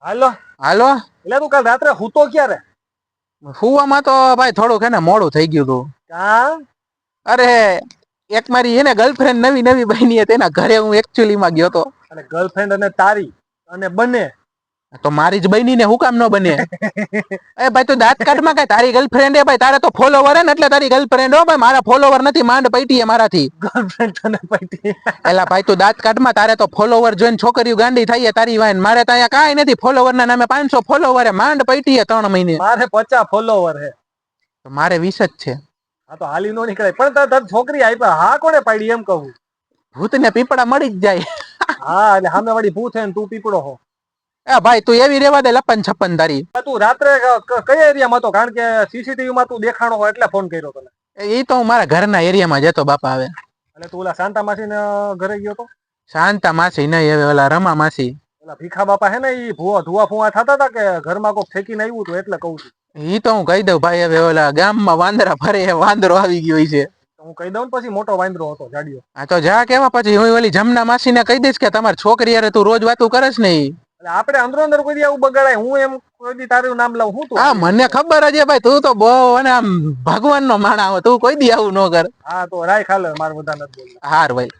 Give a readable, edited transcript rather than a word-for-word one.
હાલો હાલો. એટલે તું કાલ રાત્રે હૂતો ક્યારે? હુવામાં તો ભાઈ થોડુંક હે ને મોડું થઈ ગયું હતું. કા? અરે એક મારી એને ગર્લફ્રેન્ડ નવી નવી બની હતી, તેના ઘરે હું એકચ્યુઅલી માં ગયો તો. અને ગર્લફ્રેન્ડ અને તારી અને બને તો મારી જ બની ને હું કામ ન બને? એ ભાઈ તું દાંત કાઢમાં કઈ તારી ગર્લફ્રેન્ડ હે ભાઈ, તારે તો ફોલોવર હે ને એટલે તારી ગર્લફ્રેન્ડ હો ભાઈ, મારા ફોલોવર નથી, માંડ પૈટી હે મારાથી. ગર્લફ્રેન્ડ તને પૈટી એલા ભાઈ તું દાંત કાઢમાં, તારે તો ફોલોવર જોઈને છોકરીઓ ગાંડી થઈ તારી વાઈન, મારે તો અહીંયા કાંઈ નથી, ફોલોવર ના નામે 500 ફોલોવર હે, માંડ પૈટી હે 3 મહિને. મારે 50 ફોલોવર હે. તો મારે 20 જ છે. હા તો હાલી નો નીકળે, પણ તાર છોકરી આપ્યા હા કોને પાડી એમ કહું? ભૂત ને પીપળા મળી જ જાય. હા એટલે સામે વાળી ભૂત હે ને તું પીપળો હો. એ ભાઈ તું એવી રેવા દે લપન છપ્પન તારી. તું રાત્રે કયા એરિયામાં હતો? કારણ કે સીસીટીવી માં તું દેખાણો હોય એટલે ફોન કર્યો તને. એ તો હું મારા ઘરના એરિયામાં જતો બાપા. હવે એટલે તું ઓલા શાંતા માસી ને ઘરે ગયો તો? શાંતા માસી નહીં, હવે ઓલા રમા માસી. ઓલા ભીખા બાપા હે ને ઈ ધુઆ ફુવા થતા હતા કે ઘરમાં કોક ફેંકીને આવ્યું હતું એટલે કહું છું. ઈ તો હું કહી દઉં ભાઈ, હવે ઓલા ગામમાં વાંદરા ફરે, વાંદરો આવી ગયો છે. હું કહી દઉં પછી મોટો વાંદરો હતો જાડિયો. હા તો જા કેવા, પછી હું ઓલી જમના માસી ને કહી દઈશ કે તમારી છોકરી યાર તું રોજ વાતું કરસ ને. એટલે આપણે અંદરો અંદર કોઈ દી આવું બગાડાય? હું એમ કોઈ દી તારું નામ લઉં હું તું? હા મને ખબર જ ભાઈ, તું તો બહુ અને આમ ભગવાન નો માણા, તું કોઈ દી આવું ન કર. હા તો રાય ખાલે માર બધા નથી બોલતા. હાર ભાઈ.